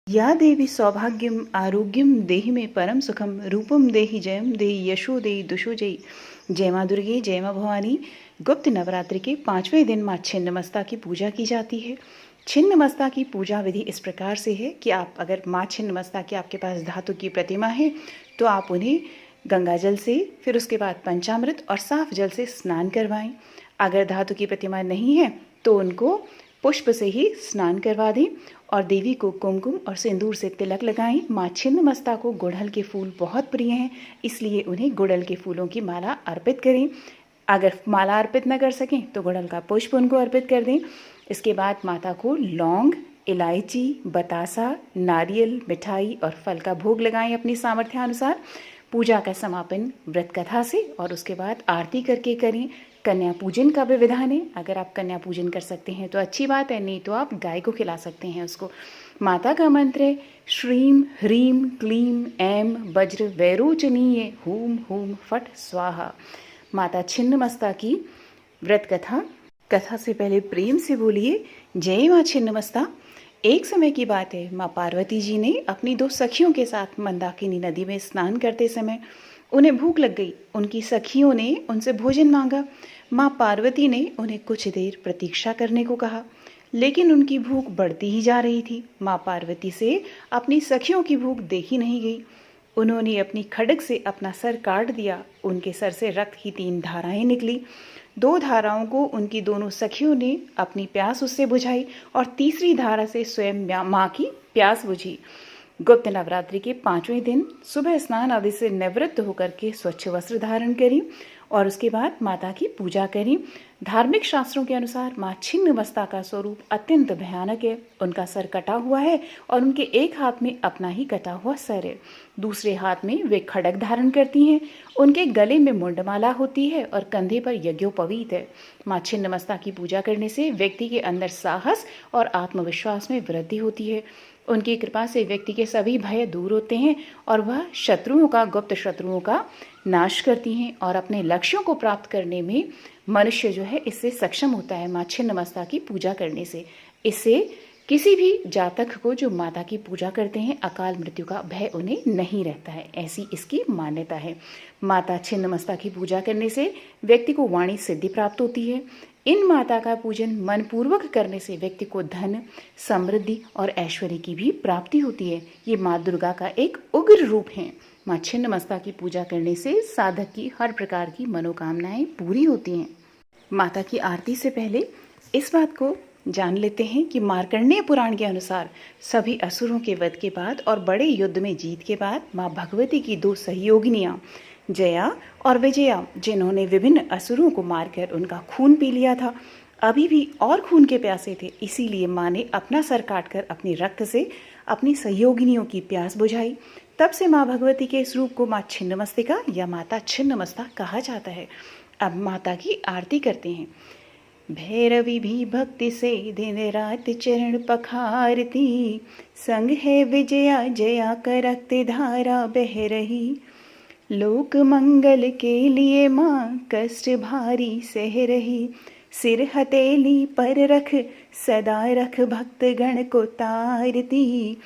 या देवी सौभाग्यम आरोग्यम देहि में परम सुखम रूपम देहि जयम देहि यशो देहि दुषो जयी। जय माँ दुर्गे, जय माँ भवानी। गुप्त नवरात्रि के 5वें दिन माँ छिन्नमस्ता की पूजा की जाती है। छिन्नमस्ता की पूजा विधि इस प्रकार से है कि आप अगर माँ छिन्नमस्ता की आपके पास धातु की प्रतिमा है तो आप उन्हें गंगा जल से, फिर उसके बाद पंचामृत और साफ जल से स्नान करवाएं। अगर धातु की प्रतिमा नहीं है तो उनको पुष्प से ही स्नान करवा दें और देवी को कुमकुम और सिंदूर से तिलक लगाएं। माँ छिन्नमस्ता को गुड़हल के फूल बहुत प्रिय हैं, इसलिए उन्हें गुड़हल के फूलों की माला अर्पित करें। अगर माला अर्पित न कर सकें तो गुड़हल का पुष्प उनको अर्पित कर दें। इसके बाद माता को लौंग, इलायची, बतासा, नारियल, मिठाई और फल का भोग लगाएं अपनी सामर्थ्यानुसार। पूजा का समापन व्रत कथा से और उसके बाद आरती करके करें। कन्या पूजन का भी विधान है। अगर आप कन्या पूजन कर सकते हैं तो अच्छी बात है, नहीं तो आप गाय को खिला सकते हैं उसको। माता का मंत्र है श्रीम ह्रीम क्लीम ऐं वज्र वैरोचनीय हूम हूम फट स्वाहा। माता छिन्नमस्ता की व्रत कथा से पहले प्रेम से बोलिए जय माँ छिन्नमस्ता। एक समय की बात है, माँ पार्वती जी ने अपनी 2 सखियों के साथ मंदाकिनी नदी में स्नान करते समय उन्हें भूख लग गई। उनकी सखियों ने उनसे भोजन मांगा। माँ पार्वती ने उन्हें कुछ देर प्रतीक्षा करने को कहा, लेकिन उनकी भूख बढ़ती ही जा रही थी। माँ पार्वती से अपनी सखियों की भूख देखी नहीं गई। उन्होंने अपनी खड्ग से अपना सर काट दिया। उनके सर से रक्त की 3 धाराएं निकली। 2 धाराओं को उनकी दोनों सखियों ने अपनी प्यास उससे बुझाई और तीसरी धारा से स्वयं माँ की प्यास बुझी। गुप्त नवरात्रि के 5वें दिन सुबह स्नान आदि से निवृत्त होकर के स्वच्छ वस्त्र धारण करें और उसके बाद माता की पूजा करें। धार्मिक शास्त्रों के अनुसार माँ छिन्नमस्ता का स्वरूप अत्यंत भयानक है। उनका सर कटा हुआ है और उनके एक हाथ में अपना ही कटा हुआ सर है, दूसरे हाथ में वे खड्ग धारण करती हैं। उनके गले में मुंडमाला होती है और कंधे पर यज्ञोपवीत है। माँ छिन्नमस्ता की पूजा करने से व्यक्ति के अंदर साहस और आत्मविश्वास में वृद्धि होती है। उनकी कृपा से व्यक्ति के सभी भय दूर होते हैं और वह गुप्त शत्रुओं का नाश करती हैं और अपने लक्ष्यों को प्राप्त करने में मनुष्य जो है इससे सक्षम होता है। माँ छिन्नमस्ता की पूजा करने से इससे किसी भी जातक को जो माता की पूजा करते हैं अकाल मृत्यु का भय उन्हें नहीं रहता है, ऐसी इसकी मान्यता है। माता छिन्नमस्ता की पूजा करने से व्यक्ति को वाणी सिद्धि प्राप्त होती है। इन माता का पूजन मनपूर्वक करने से व्यक्ति को धन, समृद्धि और ऐश्वर्य की भी प्राप्ति होती है। ये माँ दुर्गा का एक उग्र रूप है। माँ छिन्नमस्ता की पूजा करने से साधक की हर प्रकार की मनोकामनाएं पूरी होती हैं। माता की आरती से पहले इस बात को जान लेते हैं कि मार्कंडेय पुराण के अनुसार सभी असुरों के वध के बाद और बड़े युद्ध में जीत के बाद माँ भगवती की 2 सहयोगिनियाँ जया और विजया, जिन्होंने विभिन्न असुरों को मारकर उनका खून पी लिया था, अभी भी और खून के प्यासे थे। इसीलिए माँ ने अपना सर काटकर अपने रक्त से अपनी सहयोगिनियों की प्यास बुझाई। तब से माँ भगवती के इस रूप को माँ छिन्नमस्तिका या माता छिन्नमस्ता कहा जाता है। अब माता की आरती करते हैं। भैरवी भी भक्ति से दिन रात चरण पखारती, संग है विजया जया का रक्त धारा बह रही। लोक मंगल के लिए माँ कष्ट भारी सह रही, सिर हथेली पर रख सदा रख भक्त गण को तारती।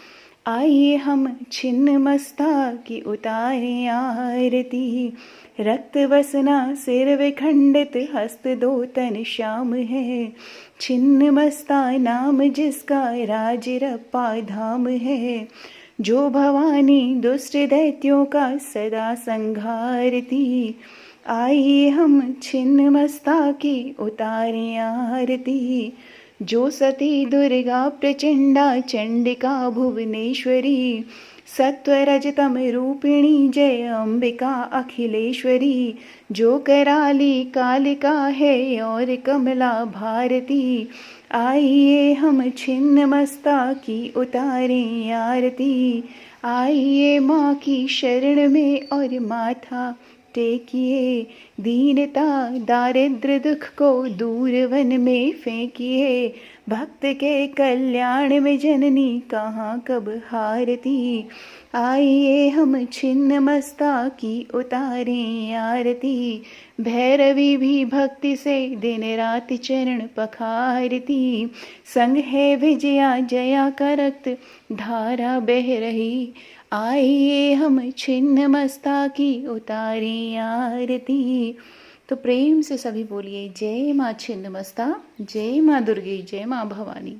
आइए हम छिन्नमस्ता की उतारे आरती, रक्त वसना सिर विखंडित हस्त 2 तन श्याम है। छिन्नमस्ता नाम जिसका राज रप्पा धाम है, जो भवानी दुष्ट दैत्यों का सदा संघारती। आइए हम छिन्नमस्ता की उतारे आरती, जो सती दुर्गा प्रचंडा चंडिका भुवनेश्वरी, सत्वरजतम रूपिणी जय अंबिका अखिलेश्वरी, जो कराली कालिका है और कमला भारती। आइए हम छिन्नमस्ता की उतारें आरती, आइए माँ की शरण में और माथा टेकिए। दीनता दारिद्र दुख को दूर वन में फेंकिए, भक्त के कल्याण में जननी कहाँ कब हारती। आइए हम छिन्न मस्ता की उतारें आरती। भैरवी भी भक्ति से दिन रात चरण पखारती। संग है विजया जया का रक्त धारा बह रही। आइए हम छिन्न मस्ता की उतारें आरती। तो प्रेम से सभी बोलिए जय माँ छिन्नमस्ता, जय माँ दुर्गे, जय माँ भवानी।